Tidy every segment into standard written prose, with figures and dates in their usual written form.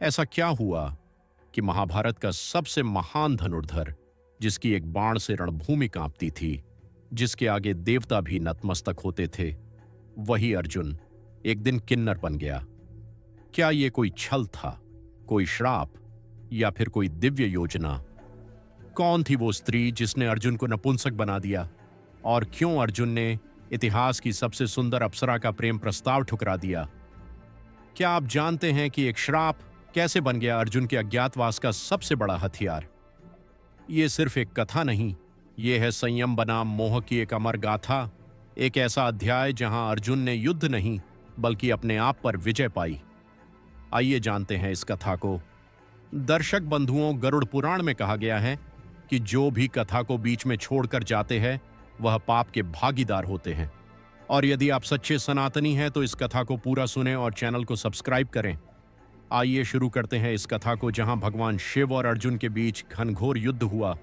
ऐसा क्या हुआ कि महाभारत का सबसे महान धनुर्धर, जिसकी एक बाण से रणभूमि कांपती थी, जिसके आगे देवता भी नतमस्तक होते थे, वही अर्जुन एक दिन किन्नर बन गया? क्या ये कोई छल था, कोई श्राप, या फिर कोई दिव्य योजना? कौन थी वो स्त्री जिसने अर्जुन को नपुंसक बना दिया? और क्यों अर्जुन ने इतिहास की सबसे सुंदर अप्सरा का प्रेम प्रस्ताव ठुकरा दिया? क्या आप जानते हैं कि एक श्राप कैसे बन गया अर्जुन के अज्ञातवास का सबसे बड़ा हथियार? ये सिर्फ एक कथा नहीं, ये है संयम बनाम मोह की एक अमर गाथा, एक ऐसा अध्याय जहां अर्जुन ने युद्ध नहीं बल्कि अपने आप पर विजय पाई। आइए जानते हैं इस कथा को। दर्शक बंधुओं, गरुड़ पुराण में कहा गया है कि जो भी कथा को बीच में छोड़कर जाते हैं वह पाप के भागीदार होते हैं। और यदि आप सच्चे सनातनी हैं तो इस कथा को पूरा सुनें और चैनल को सब्सक्राइब करें। आइए शुरू करते हैं इस कथा को, जहां भगवान शिव और अर्जुन के बीच घनघोर युद्ध हुआ।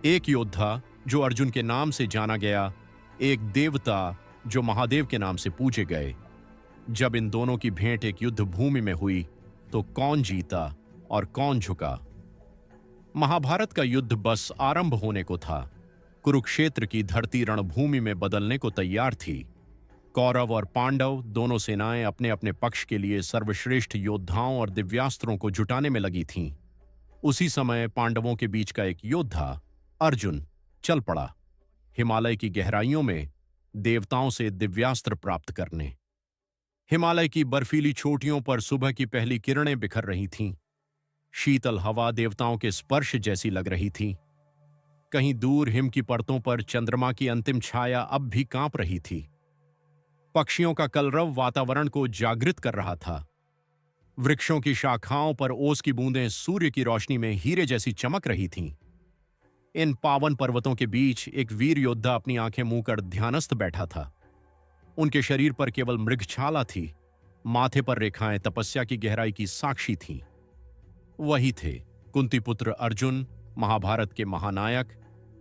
एक योद्धा जो अर्जुन के नाम से जाना गया, एक देवता जो महादेव के नाम से पूजे गए। जब इन दोनों की भेंट एक युद्ध भूमि में हुई तो कौन जीता और कौन झुका? महाभारत का युद्ध बस आरंभ होने को था। कुरुक्षेत्र की धरती रणभूमि में बदलने को तैयार थी। कौरव और पांडव दोनों सेनाएं अपने अपने पक्ष के लिए सर्वश्रेष्ठ योद्धाओं और दिव्यास्त्रों को जुटाने में लगी थीं। उसी समय पांडवों के बीच का एक योद्धा अर्जुन चल पड़ा हिमालय की गहराइयों में देवताओं से दिव्यास्त्र प्राप्त करने। हिमालय की बर्फीली चोटियों पर सुबह की पहली किरणें बिखर रही थीं। शीतल हवा देवताओं के स्पर्श जैसी लग रही थी। कहीं दूर हिम की परतों पर चंद्रमा की अंतिम छाया अब भी कांप रही थी। पक्षियों का कलरव वातावरण को जागृत कर रहा था। वृक्षों की शाखाओं पर ओस की बूंदें सूर्य की रोशनी में हीरे जैसी चमक रही थीं। इन पावन पर्वतों के बीच एक वीर योद्धा अपनी आंखें मूंद कर ध्यानस्थ बैठा था। उनके शरीर पर केवल मृगछाला थी, माथे पर रेखाएं तपस्या की गहराई की साक्षी थीं। वही थे कुंती पुत्र अर्जुन, महाभारत के महानायक,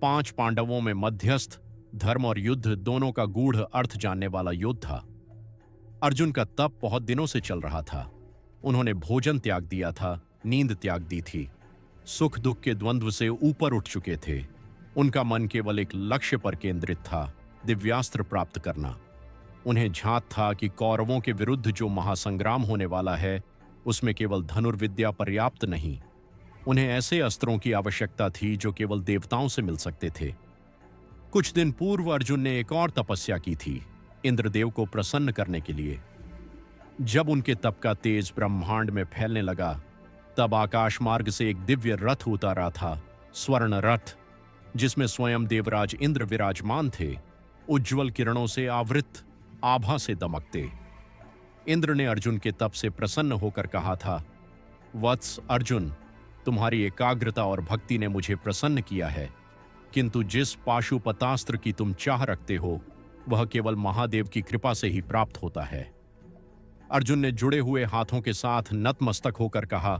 5 पांडवों में मध्यस्थ, धर्म और युद्ध दोनों का गूढ़ अर्थ जानने वाला योद्धा। अर्जुन का तप बहुत दिनों से चल रहा था। उन्होंने भोजन त्याग दिया था, नींद त्याग दी थी, सुख दुख के द्वंद्व से ऊपर उठ चुके थे। उनका मन केवल एक लक्ष्य पर केंद्रित था, दिव्यास्त्र प्राप्त करना। उन्हें झांत था कि कौरवों के विरुद्ध जो महासंग्राम होने वाला है उसमें केवल धनुर्विद्या पर्याप्त नहीं, उन्हें ऐसे अस्त्रों की आवश्यकता थी जो केवल देवताओं से मिल सकते थे। कुछ दिन पूर्व अर्जुन ने एक और तपस्या की थी, इंद्रदेव को प्रसन्न करने के लिए। जब उनके तप का तेज ब्रह्मांड में फैलने लगा, तब आकाश मार्ग से एक दिव्य रथ उतारा था, स्वर्ण रथ, जिसमें स्वयं देवराज इंद्र विराजमान थे, उज्ज्वल किरणों से आवृत, आभा से दमकते। इंद्र ने अर्जुन के तप से प्रसन्न होकर कहा था, वत्स अर्जुन, तुम्हारी एकाग्रता और भक्ति ने मुझे प्रसन्न किया है, किंतु जिस पाशुपतास्त्र की तुम चाह रखते हो वह केवल महादेव की कृपा से ही प्राप्त होता है। अर्जुन ने जुड़े हुए हाथों के साथ नतमस्तक होकर कहा,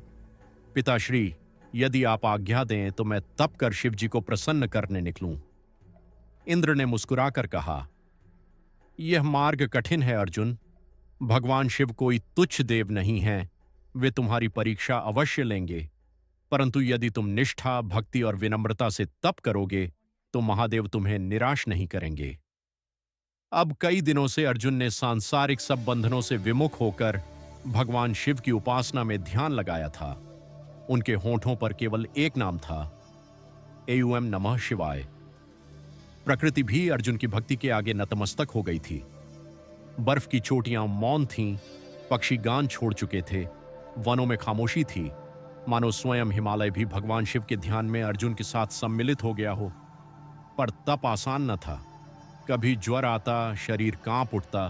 पिताश्री, यदि आप आज्ञा दें तो मैं तप कर शिव जी को प्रसन्न करने निकलूं। इंद्र ने मुस्कुराकर कहा, यह मार्ग कठिन है अर्जुन। भगवान शिव कोई तुच्छ देव नहीं हैं, वे तुम्हारी परीक्षा अवश्य लेंगे, परंतु यदि तुम निष्ठा, भक्ति और विनम्रता से तप करोगे तो महादेव तुम्हें निराश नहीं करेंगे। अब कई दिनों से अर्जुन ने सांसारिक सब बंधनों से विमुख होकर भगवान शिव की उपासना में ध्यान लगाया था। उनके होठों पर केवल एक नाम था, एयूएम नमः शिवाय। प्रकृति भी अर्जुन की भक्ति के आगे नतमस्तक हो गई थी। बर्फ की चोटियां मौन थीं, पक्षी गान छोड़ चुके थे, वनों में खामोशी थी, मानो स्वयं हिमालय भी भगवान शिव के ध्यान में अर्जुन के साथ सम्मिलित हो गया हो। पर तप आसान न था। कभी ज्वर आता, शरीर कांप उठता,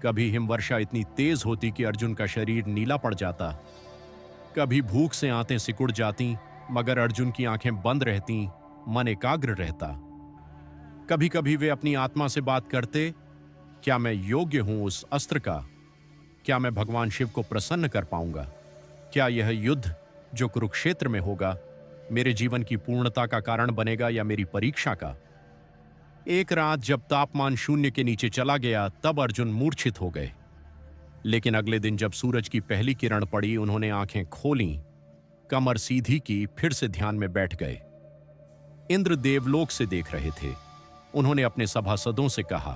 कभी हिमवर्षा इतनी तेज होती कि अर्जुन का शरीर नीला पड़ जाता, कभी भूख से आंतें सिकुड़ जाती मगर अर्जुन की आंखें बंद रहती, मन एकाग्र रहता। कभी कभी वे अपनी आत्मा से बात करते, क्या मैं योग्य हूं उस अस्त्र का? क्या मैं भगवान शिव को प्रसन्न कर पाऊंगा? क्या यह युद्ध जो कुरुक्षेत्र में होगा मेरे जीवन की पूर्णता का कारण बनेगा या मेरी परीक्षा का? एक रात जब तापमान शून्य के नीचे चला गया तब अर्जुन मूर्छित हो गए। लेकिन अगले दिन जब सूरज की पहली किरण पड़ी, उन्होंने आंखें खोलीं, कमर सीधी की, फिर से ध्यान में बैठ गए। इंद्र देवलोक से देख रहे थे। उन्होंने अपने सभासदों से कहा,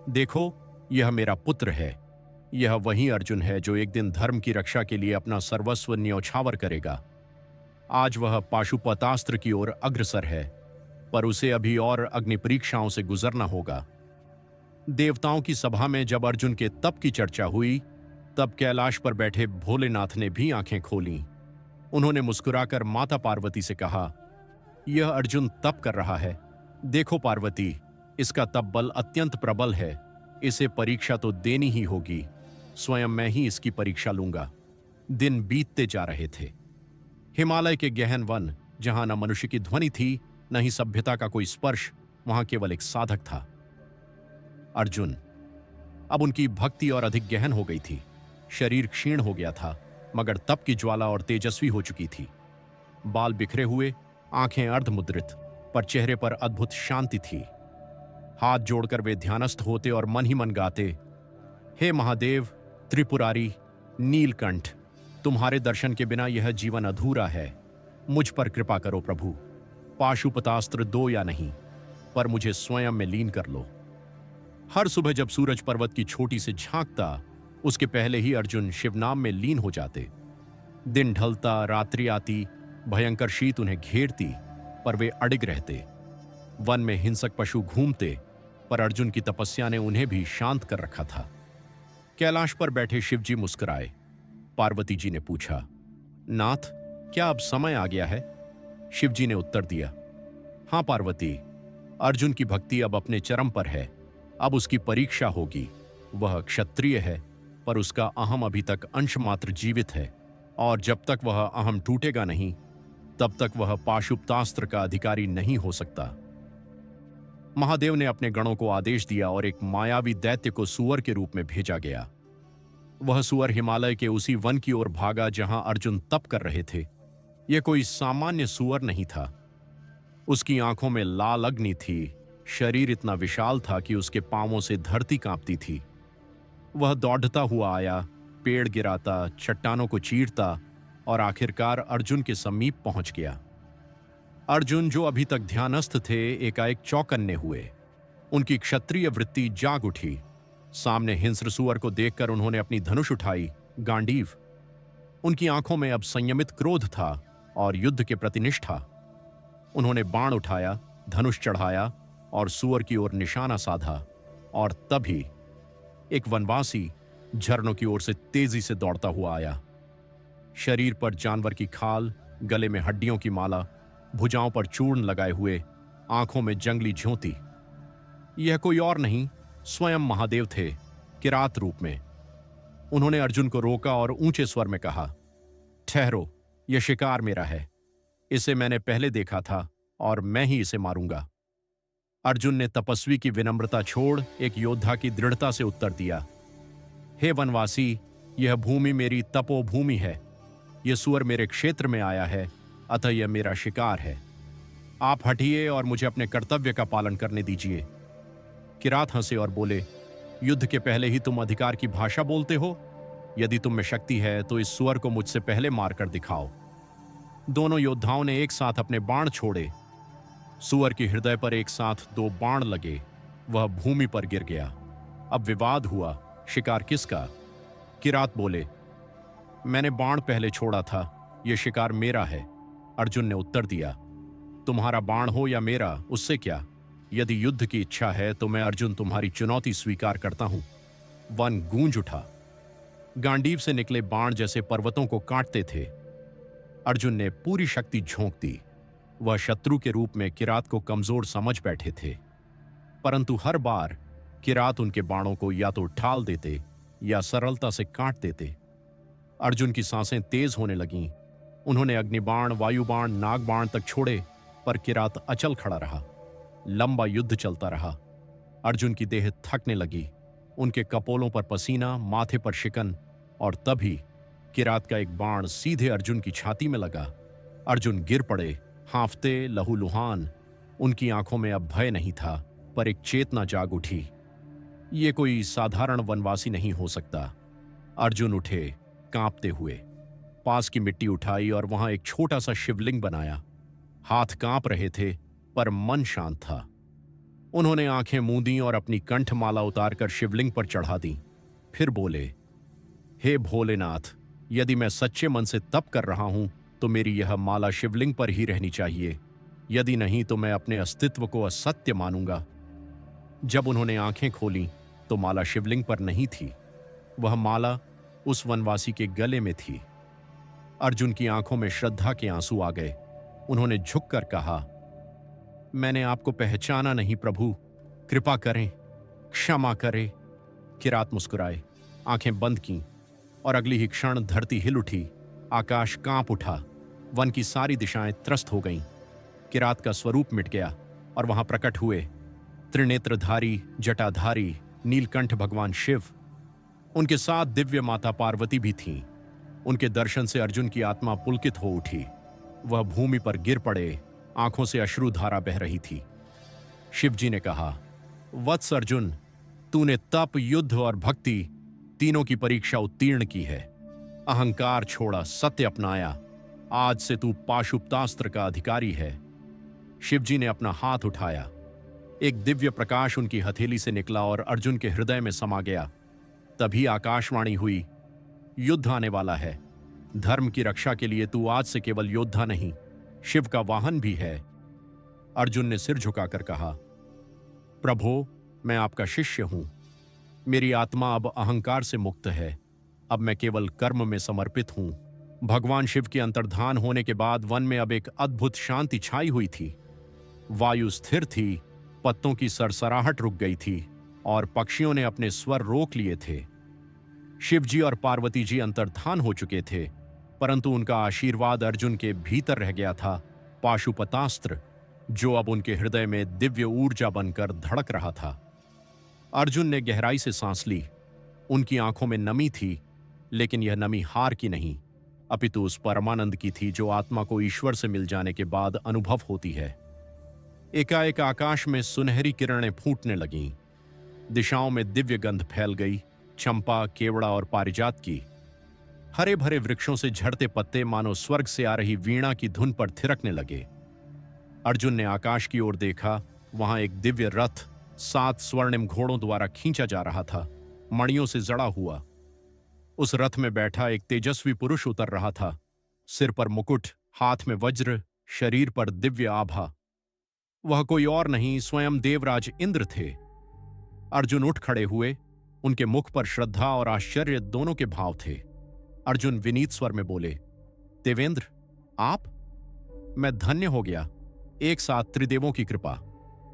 देखो, यह मेरा पुत्र है। यह वही अर्जुन है जो एक दिन धर्म की रक्षा के लिए अपना सर्वस्व न्यौछावर करेगा। आज वह पाशुपतास्त्र की ओर अग्रसर है, पर उसे अभी और अग्नि परीक्षाओं से गुजरना होगा। देवताओं की सभा में जब अर्जुन के तप की चर्चा हुई, तब कैलाश पर बैठे भोलेनाथ ने भी आंखें खोलीं। उन्होंने मुस्कुराकर माता पार्वती से कहा, यह अर्जुन तप कर रहा है। देखो पार्वती, इसका तप बल अत्यंत प्रबल है। इसे परीक्षा तो देनी ही होगी। स्वयं मैं ही इसकी परीक्षा लूंगा। दिन बीतते जा रहे थे। हिमालय के गहन वन, जहां न मनुष्य की ध्वनि थी, न ही सभ्यता का कोई स्पर्श, वहां केवल एक साधक था, अर्जुन। अब उनकी भक्ति और अधिक गहन हो गई थी। शरीर क्षीण हो गया था, मगर तप की ज्वाला और तेजस्वी हो चुकी थी। बाल बिखरे हुए, आंखें अर्धमुद्रित, पर चेहरे पर अद्भुत शांति थी। हाथ जोड़कर वे ध्यानस्थ होते और मन ही मन गाते, हे महादेव, त्रिपुरारी, नीलकंठ, तुम्हारे दर्शन के बिना यह जीवन अधूरा है। मुझ पर कृपा करो प्रभु। पाशुपतास्त्र दो या नहीं, पर मुझे स्वयं में लीन कर लो। हर सुबह जब सूरज पर्वत की चोटी से झांकता, उसके पहले ही अर्जुन शिवनाम में लीन हो जाते। दिन ढलता, रात्रि आती, भयंकर शीत उन्हें घेरती, पर वे अडिग रहते। वन में हिंसक पशु घूमते, पर अर्जुन की तपस्या ने उन्हें भी शांत कर रखा था। कैलाश पर बैठे शिवजी मुस्कुराए। पार्वती जी ने पूछा, नाथ, क्या अब समय आ गया है? शिवजी ने उत्तर दिया, हां पार्वती, अर्जुन की भक्ति अब अपने चरम पर है। अब उसकी परीक्षा होगी। वह क्षत्रिय है, पर उसका अहम अभी तक अंश मात्र जीवित है, और जब तक वह अहम टूटेगा नहीं, तब तक वह पाशुपतास्त्र का अधिकारी नहीं हो सकता। महादेव ने अपने गणों को आदेश दिया और एक मायावी दैत्य को सूअर के रूप में भेजा गया। वह सूअर हिमालय के उसी वन की ओर भागा जहां अर्जुन तप कर रहे थे। यह कोई सामान्य सूअर नहीं था। उसकी आंखों में लाल अग्नि थी। शरीर इतना विशाल था कि उसके पांवों से धरती कांपती थी। वह दौड़ता हुआ आया, पेड़ गिराता, चट्टानों को चीरता और आखिरकार अर्जुन के समीप पहुंच गया। अर्जुन, जो अभी तक ध्यानस्थ थे, एकाएक चौकन्ने हुए। उनकी क्षत्रिय वृत्ति जाग उठी। सामने हिंस्र सूअर को देखकर उन्होंने अपनी धनुष उठाई, गांडीव। उनकी आंखों में अब संयमित क्रोध था और युद्ध के प्रति निष्ठा। उन्होंने बाण उठाया, धनुष चढ़ाया और सूअर की ओर निशाना साधा, और तभी एक वनवासी झरनों की ओर से तेजी से दौड़ता हुआ आया। शरीर पर जानवर की खाल, गले में हड्डियों की माला, भुजाओं पर चूर्ण लगाए हुए, आंखों में जंगली ज्योति। यह कोई और नहीं, स्वयं महादेव थे, किरात रूप में। उन्होंने अर्जुन को रोका और ऊंचे स्वर में कहा, ठहरो, यह शिकार मेरा है। इसे मैंने पहले देखा था और मैं ही इसे मारूंगा। अर्जुन ने तपस्वी की विनम्रता छोड़ एक योद्धा की दृढ़ता से उत्तर दिया, हे वनवासी, यह भूमि मेरी तपोभूमि है। यह सूअर मेरे क्षेत्र में आया है, अतः यह मेरा शिकार है। आप हटिए और मुझे अपने कर्तव्य का पालन करने दीजिए। किरात हंसे और बोले, युद्ध के पहले ही तुम अधिकार की भाषा बोलते हो? यदि तुम में शक्ति है तो इस सूअर को मुझसे पहले मारकर दिखाओ। दोनों योद्धाओं ने एक साथ अपने बाण छोड़े। सूअर के हृदय पर एक साथ दो बाण लगे। वह भूमि पर गिर गया। अब विवाद हुआ, शिकार किसका? किरात बोले, मैंने बाण पहले छोड़ा था, यह शिकार मेरा है। अर्जुन ने उत्तर दिया, तुम्हारा बाण हो या मेरा, उससे क्या? यदि युद्ध की इच्छा है तो मैं अर्जुन तुम्हारी चुनौती स्वीकार करता हूं। वन गूंज उठा। गांडीव से निकले बाण जैसे पर्वतों को काटते थे। अर्जुन ने पूरी शक्ति झोंक दी। वह शत्रु के रूप में किरात को कमजोर समझ बैठे थे, परंतु हर बार किरात उनके बाणों को या तो ढाल देते या सरलता से काट देते। अर्जुन की सांसें तेज होने लगीं। उन्होंने अग्निबाण, वायुबाण, नागबाण तक छोड़े, पर किरात अचल खड़ा रहा। लंबा युद्ध चलता रहा। अर्जुन की देह थकने लगी। उनके कपोलों पर पसीना, माथे पर शिकन, और तभी किरात का एक बाण सीधे अर्जुन की छाती में लगा। अर्जुन गिर पड़े, हांफते, लहूलुहान। उनकी आंखों में अब भय नहीं था, पर एक चेतना जाग उठी। ये कोई साधारण वनवासी नहीं हो सकता। अर्जुन उठे कांपते हुए, पास की मिट्टी उठाई और वहां एक छोटा सा शिवलिंग बनाया। हाथ कांप रहे थे पर मन शांत था। उन्होंने आंखें मूंदी और अपनी कंठमाला उतारकर शिवलिंग पर चढ़ा दी। फिर बोले, हे भोलेनाथ, यदि मैं सच्चे मन से तप कर रहा हूं तो मेरी यह माला शिवलिंग पर ही रहनी चाहिए, यदि नहीं तो मैं अपने अस्तित्व को असत्य मानूंगा। जब उन्होंने आंखें खोलीं तो माला शिवलिंग पर नहीं थी, वह माला उस वनवासी के गले में थी। अर्जुन की आंखों में श्रद्धा के आंसू आ गए। उन्होंने झुककर कहा, मैंने आपको पहचाना नहीं प्रभु, कृपा करें, क्षमा करें। किरात मुस्कुराए, आंखें बंद कीं और अगली ही क्षण धरती हिल उठी, आकाश कांप उठा, वन की सारी दिशाएं त्रस्त हो गईं। किरात का स्वरूप मिट गया और वहां प्रकट हुए त्रिनेत्रधारी, जटाधारी, नीलकंठ भगवान शिव। उनके साथ दिव्य माता पार्वती भी थीं। उनके दर्शन से अर्जुन की आत्मा पुलकित हो उठी। वह भूमि पर गिर पड़े, आंखों से अश्रुधारा बह रही थी। शिवजी ने कहा, वत्स अर्जुन, तूने तप, युद्ध और भक्ति तीनों की परीक्षा उत्तीर्ण की है। अहंकार छोड़ा, सत्य अपनाया। आज से तू पाशुपतास्त्र का अधिकारी है। शिवजी ने अपना हाथ उठाया। एक दिव्य प्रकाश उनकी हथेली से निकला और अर्जुन के हृदय में समा गया। तभी आकाशवाणी हुई, युद्ध आने वाला है। धर्म की रक्षा के लिए तू आज से केवल योद्धा नहीं, शिव का वाहन भी है। अर्जुन ने सिर झुकाकर कहा, प्रभो, मैं आपका शिष्य हूं। मेरी आत्मा अब अहंकार से मुक्त है। अब मैं केवल कर्म में समर्पित हूं। भगवान शिव के अंतर्धान होने के बाद वन में अब एक अद्भुत शांति छाई हुई थी। वायु स्थिर थी, पत्तों की सरसराहट रुक गई थी और पक्षियों ने अपने स्वर रोक लिए थे। शिवजी और पार्वती जी अंतर्धान हो चुके थे, परंतु उनका आशीर्वाद अर्जुन के भीतर रह गया था, पाशुपतास्त्र, जो अब उनके हृदय में दिव्य ऊर्जा बनकर धड़क रहा था। अर्जुन ने गहराई से सांस ली। उनकी आंखों में नमी थी, लेकिन यह नमी हार की नहीं, अपितु उस परमानंद की थी जो आत्मा को ईश्वर से मिल जाने के बाद अनुभव होती है। एकाएक आकाश में सुनहरी किरणें फूटने लगीं। दिशाओं में दिव्य गंध फैल गई, चंपा, केवड़ा और पारिजात की। हरे भरे वृक्षों से झड़ते पत्ते मानो स्वर्ग से आ रही वीणा की धुन पर थिरकने लगे। अर्जुन ने आकाश की ओर देखा। वहां एक दिव्य रथ 7 स्वर्णिम घोड़ों द्वारा खींचा जा रहा था, मणियों से जड़ा हुआ। उस रथ में बैठा एक तेजस्वी पुरुष उतर रहा था। सिर पर मुकुट, हाथ में वज्र, शरीर पर दिव्य आभा। वह कोई और नहीं, स्वयं देवराज इंद्र थे। अर्जुन उठ खड़े हुए। उनके मुख पर श्रद्धा और आश्चर्य दोनों के भाव थे। अर्जुन विनीत स्वर में बोले, देवेंद्र, आप? मैं धन्य हो गया। एक साथ त्रिदेवों की कृपा,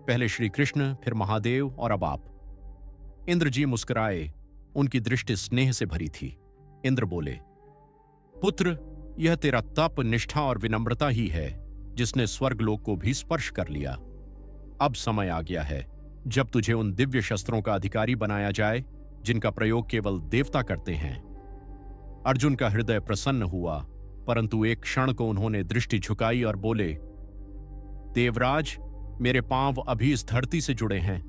पहले श्री कृष्ण, फिर महादेव और अब आप। इंद्र जी मुस्कुराए। उनकी दृष्टि स्नेह से भरी थी। इंद्र बोले, पुत्र, यह तेरा तप, निष्ठा और विनम्रता ही है जिसने स्वर्गलोक को भी स्पर्श कर लिया। अब समय आ गया है जब तुझे उन दिव्य शस्त्रों का अधिकारी बनाया जाए जिनका प्रयोग केवल देवता करते हैं। अर्जुन का हृदय प्रसन्न हुआ, परंतु एक क्षण को उन्होंने दृष्टि झुकाई और बोले, देवराज, मेरे पांव अभी इस धरती से जुड़े हैं।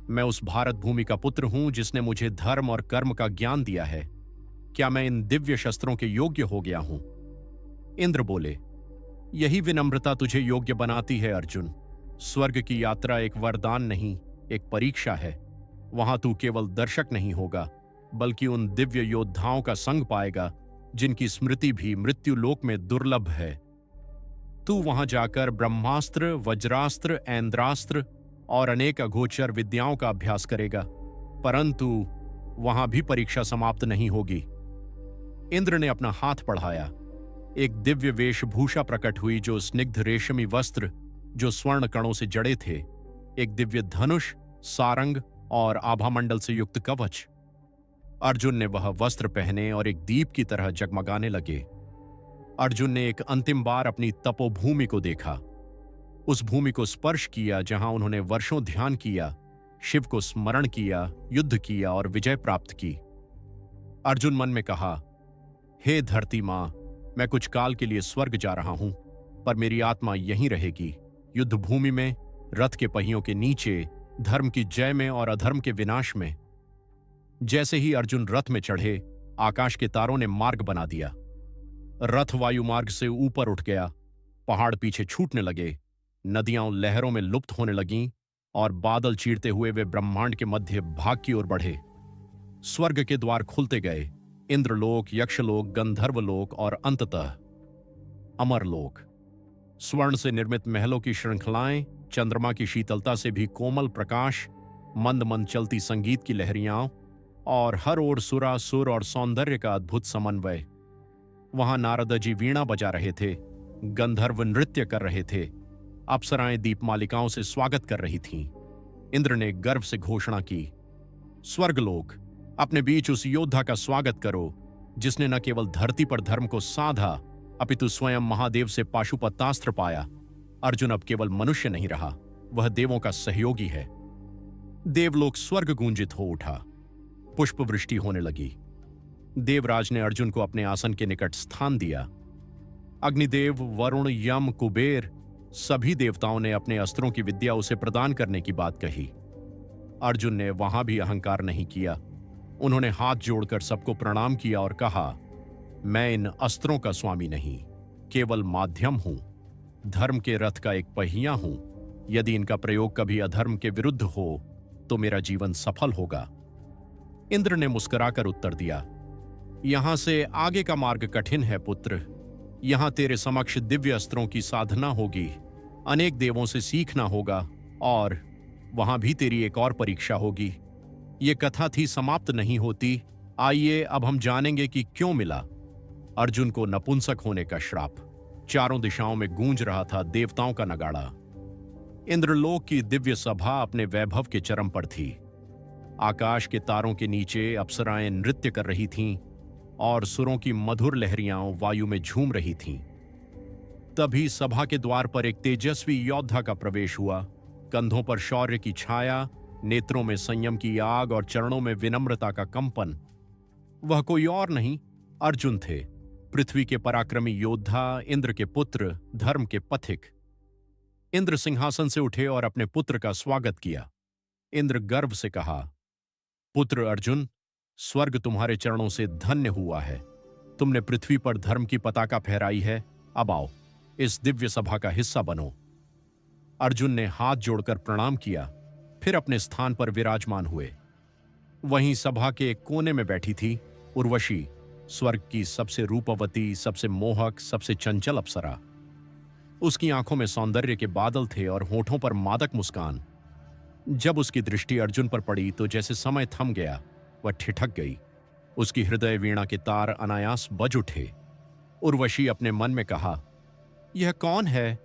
मैं उस भारत भूमि का पुत्र हूं जिसने मुझे धर्म और कर्म का ज्ञान दिया है। क्या मैं इन दिव्य शस्त्रों के योग्य हो गया हूं? इंद्र बोले, यही विनम्रता तुझे योग्य बनाती है अर्जुन। स्वर्ग की यात्रा एक वरदान नहीं, एक परीक्षा है। वहां तू केवल दर्शक नहीं होगा, बल्कि उन दिव्य योद्धाओं का संग पाएगा जिनकी स्मृति भी मृत्यु लोक में दुर्लभ है। तू वहां जाकर ब्रह्मास्त्र, वज्रास्त्र, ऐन्द्रास्त्र और अनेक अगोचर विद्याओं का अभ्यास करेगा, परंतु वहां भी परीक्षा समाप्त नहीं होगी। इंद्र ने अपना हाथ बढ़ाया। एक दिव्य वेशभूषा प्रकट हुई, जो स्निग्ध रेशमी वस्त्र जो स्वर्ण कणों से जड़े थे, एक दिव्य धनुष, सारंग और आभामंडल से युक्त कवच। अर्जुन ने वह वस्त्र पहने और एक दीप की तरह जगमगाने लगे। अर्जुन ने एक अंतिम बार अपनी तपोभूमि को देखा, उस भूमि को स्पर्श किया जहां उन्होंने वर्षों ध्यान किया, शिव को स्मरण किया, युद्ध किया और विजय प्राप्त की। अर्जुन मन में कहा, हे धरती मां, मैं कुछ काल के लिए स्वर्ग जा रहा हूं, पर मेरी आत्मा यहीं रहेगी, युद्ध भूमि में, रथ के पहियों के नीचे, धर्म की जय में और अधर्म के विनाश में। जैसे ही अर्जुन रथ में चढ़े, आकाश के तारों ने मार्ग बना दिया। रथ वायु मार्ग से ऊपर उठ गया, पहाड़ पीछे छूटने लगे, नदियां उन लहरों में लुप्त होने लगीं और बादल चीरते हुए वे ब्रह्मांड के मध्य भाग की ओर बढ़े। स्वर्ग के द्वार खुलते गए, इंद्रलोक, यक्षलोक, गंधर्वलोक और अंततः अमरलोक। स्वर्ण से निर्मित महलों की श्रृंखलाएं, चंद्रमा की शीतलता से भी कोमल प्रकाश, मंद मंद चलती संगीत की लहरियां और हर ओर सुरा सुर और सौंदर्य का अद्भुत समन्वय। वहां नारद जी वीणा बजा रहे थे, गंधर्व नृत्य कर रहे थे, अप्सराएं दीपमालिकाओं से स्वागत कर रही थीं। इंद्र ने गर्व से घोषणा की, स्वर्गलोक, अपने बीच उस योद्धा का स्वागत करो जिसने न केवल धरती पर धर्म को साधा अपितु स्वयं महादेव से पाशुपतास्त्र पाया। अर्जुन अब केवल मनुष्य नहीं रहा, वह देवों का सहयोगी है। देवलोक स्वर्ग गूंजित हो उठा, पुष्प वृष्टि होने लगी। देवराज ने अर्जुन को अपने आसन के निकट स्थान दिया। अग्निदेव, वरुण, यम, कुबेर सभी देवताओं ने अपने अस्त्रों की विद्या उसे प्रदान करने की बात कही। अर्जुन ने वहां भी अहंकार नहीं किया। उन्होंने हाथ जोड़कर सबको प्रणाम किया और कहा, मैं इन अस्त्रों का स्वामी नहीं, केवल माध्यम हूं, धर्म के रथ का एक पहिया हूं। यदि इनका प्रयोग कभी अधर्म के विरुद्ध हो तो मेरा जीवन सफल होगा। इंद्र ने मुस्कुराकर उत्तर दिया, यहां से आगे का मार्ग कठिन है पुत्र। यहां तेरे समक्ष दिव्य अस्त्रों की साधना होगी, अनेक देवों से सीखना होगा और वहां भी तेरी एक और परीक्षा होगी। ये कथा थी, समाप्त नहीं होती। आइए अब हम जानेंगे कि क्यों मिला अर्जुन को नपुंसक होने का श्राप। चारों दिशाओं में गूंज रहा था देवताओं का नगाड़ा। इंद्रलोक की दिव्य सभा अपने वैभव के चरम पर थी। आकाश के तारों के नीचे अप्सराएं नृत्य कर रही थीं और सुरों की मधुर लहरियां वायु में झूम रही थीं। तभी सभा के द्वार पर एक तेजस्वी योद्धा का प्रवेश हुआ। कंधों पर शौर्य की छाया, नेत्रों में संयम की आग और चरणों में विनम्रता का कंपन। वह कोई और नहीं, अर्जुन थे, पृथ्वी के पराक्रमी योद्धा, इंद्र के पुत्र, धर्म के पथिक। इंद्र सिंहासन से उठे और अपने पुत्र का स्वागत किया। इंद्र गर्व से कहा, पुत्र अर्जुन, स्वर्ग तुम्हारे चरणों से धन्य हुआ है। तुमने पृथ्वी पर धर्म की पताका फहराई है। अब आओ, इस दिव्य सभा का हिस्सा बनो। अर्जुन ने हाथ जोड़कर प्रणाम किया, फिर अपने स्थान पर विराजमान हुए। वहीं सभा के एक कोने में बैठी थी उर्वशी, स्वर्ग की सबसे रूपवती, सबसे मोहक, सबसे चंचल अप्सरा। उसकी आंखों में सौंदर्य के बादल थे और होठों पर मादक मुस्कान। जब उसकी दृष्टि अर्जुन पर पड़ी तो जैसे समय थम गया, वह ठिठक गई। उसकी हृदय वीणा के तार अनायास बज उठे। उर्वशी अपने मन में कहा, यह कौन है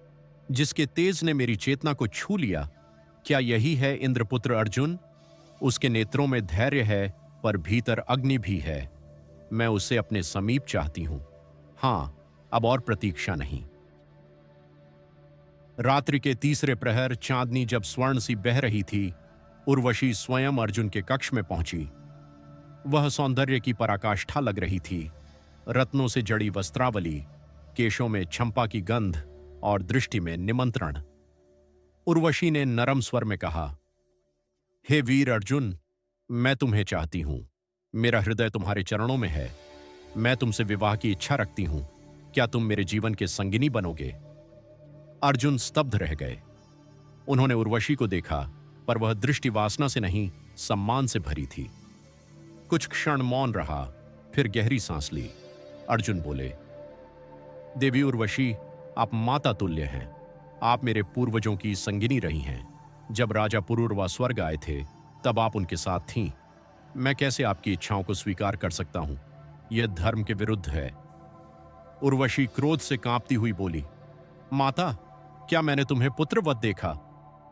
जिसके तेज ने मेरी चेतना को छू लिया? क्या यही है इंद्रपुत्र अर्जुन? उसके नेत्रों में धैर्य है पर भीतर अग्नि भी है। मैं उसे अपने समीप चाहती हूं। हां, अब और प्रतीक्षा नहीं। रात्रि के तीसरे प्रहर चांदनी जब स्वर्ण सी बह रही थी, उर्वशी स्वयं अर्जुन के कक्ष में पहुंची। वह सौंदर्य की पराकाष्ठा लग रही थी। रत्नों से जड़ी वस्त्रावली, केशों में छंपा की गंध और दृष्टि में निमंत्रण। उर्वशी ने नरम स्वर में कहा, हे वीर अर्जुन, मैं तुम्हें चाहती हूं। मेरा हृदय तुम्हारे चरणों में है। मैं तुमसे विवाह की इच्छा रखती हूं। क्या तुम मेरे जीवन के संगिनी बनोगे? अर्जुन स्तब्ध रह गए। उन्होंने उर्वशी को देखा, पर वह दृष्टि वासना से नहीं, सम्मान से भरी थी। कुछ क्षण मौन रहा, फिर गहरी सांस ली। अर्जुन बोले, देवी उर्वशी, आप माता तुल्य हैं। आप मेरे पूर्वजों की संगिनी रही हैं। जब राजा पुरूरवा स्वर्ग आए थे, तब आप उनके साथ थीं। मैं कैसे आपकी इच्छाओं को स्वीकार कर सकता हूं? यह धर्म के विरुद्ध है। उर्वशी क्रोध से कांपती हुई बोली, माता, क्या मैंने तुम्हें पुत्रवत देखा?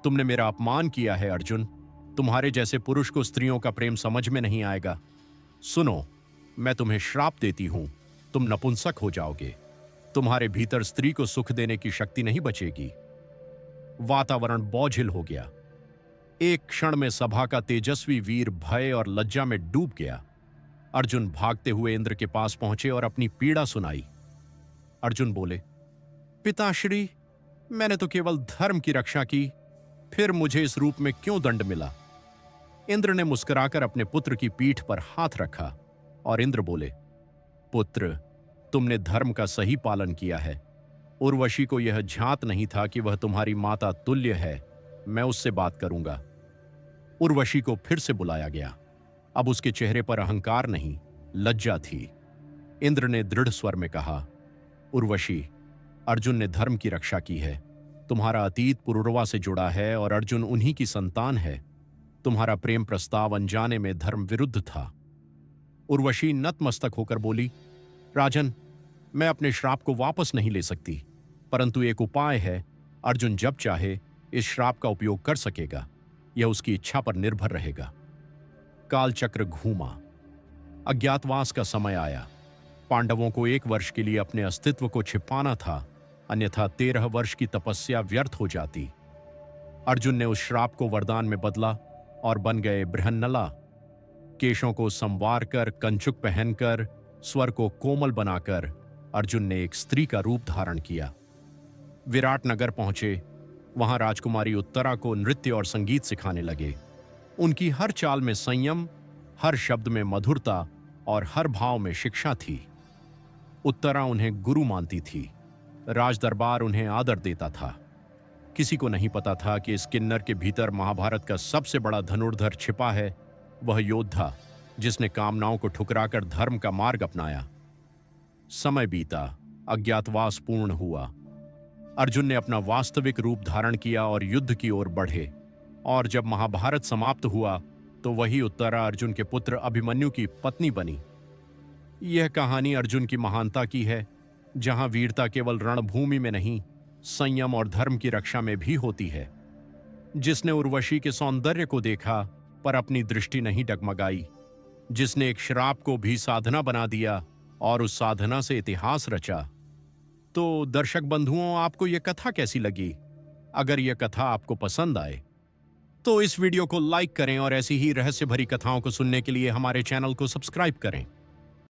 तुमने मेरा अपमान किया है अर्जुन। तुम्हारे जैसे पुरुष को स्त्रियों का प्रेम समझ में नहीं आएगा। सुनो, मैं तुम्हें श्राप देती हूं। तुम नपुंसक हो जाओगे। तुम्हारे भीतर स्त्री को सुख देने की शक्ति नहीं बचेगी। वातावरण बोझिल हो गया। एक क्षण में सभा का तेजस्वी वीर भय और लज्जा में डूब गया। अर्जुन भागते हुए इंद्र के पास पहुंचे और अपनी पीड़ा सुनाई। अर्जुन बोले, पिताश्री, मैंने तो केवल धर्म की रक्षा की, फिर मुझे इस रूप में क्यों दंड मिला? इंद्र ने मुस्कुराकर अपने पुत्र की पीठ पर हाथ रखा और इंद्र बोले, पुत्र, तुमने धर्म का सही पालन किया है। उर्वशी को यह झांत नहीं था कि वह तुम्हारी माता तुल्य है। मैं उससे बात करूंगा। उर्वशी को फिर से बुलाया गया। अब उसके चेहरे पर अहंकार नहीं, लज्जा थी। इंद्र ने दृढ़ स्वर में कहा, उर्वशी, अर्जुन ने धर्म की रक्षा की है। तुम्हारा अतीत पुरुरवा से जुड़ा है और अर्जुन उन्हीं की संतान है। तुम्हारा प्रेम प्रस्ताव अनजाने में धर्म विरुद्ध था। उर्वशी नतमस्तक होकर बोली, राजन, मैं अपने श्राप को वापस नहीं ले सकती, परंतु एक उपाय है। अर्जुन जब चाहे इस श्राप का उपयोग कर सकेगा। यह उसकी इच्छा पर निर्भर रहेगा। कालचक्र घूमा। अज्ञातवास का समय आया। पांडवों को 1 वर्ष के लिए अपने अस्तित्व को छिपाना था, अन्यथा 13 वर्ष की तपस्या व्यर्थ हो जाती। अर्जुन ने उस श्राप को वरदान में बदला और बन गए बृहन्नला। केशों को संवार कर, कंचुक पहनकर, स्वर को कोमल बनाकर अर्जुन ने एक स्त्री का रूप धारण किया। विराट नगर पहुंचे। वहां राजकुमारी उत्तरा को नृत्य और संगीत सिखाने लगे। उनकी हर चाल में संयम, हर शब्द में मधुरता और हर भाव में शिक्षा थी। उत्तरा उन्हें गुरु मानती थी। राजदरबार उन्हें आदर देता था। किसी को नहीं पता था कि इस किन्नर के भीतर महाभारत का सबसे बड़ा धनुर्धर छिपा है, वह योद्धा जिसने कामनाओं को ठुकराकर धर्म का मार्ग अपनाया। समय बीता, अज्ञातवास पूर्ण हुआ। अर्जुन ने अपना वास्तविक रूप धारण किया और युद्ध की ओर बढ़े। और जब महाभारत समाप्त हुआ तो वही उत्तरा अर्जुन के पुत्र अभिमन्यु की पत्नी बनी। यह कहानी अर्जुन की महानता की है, जहां वीरता केवल रणभूमि में नहीं, संयम और धर्म की रक्षा में भी होती है। जिसने उर्वशी के सौंदर्य को देखा पर अपनी दृष्टि नहीं डगमगाई, जिसने एक श्राप को भी साधना बना दिया और उस साधना से इतिहास रचा। तो दर्शक बंधुओं, आपको यह कथा कैसी लगी? अगर यह कथा आपको पसंद आए तो इस वीडियो को लाइक करें और ऐसी ही रहस्य भरी कथाओं को सुनने के लिए हमारे चैनल को सब्सक्राइब करें।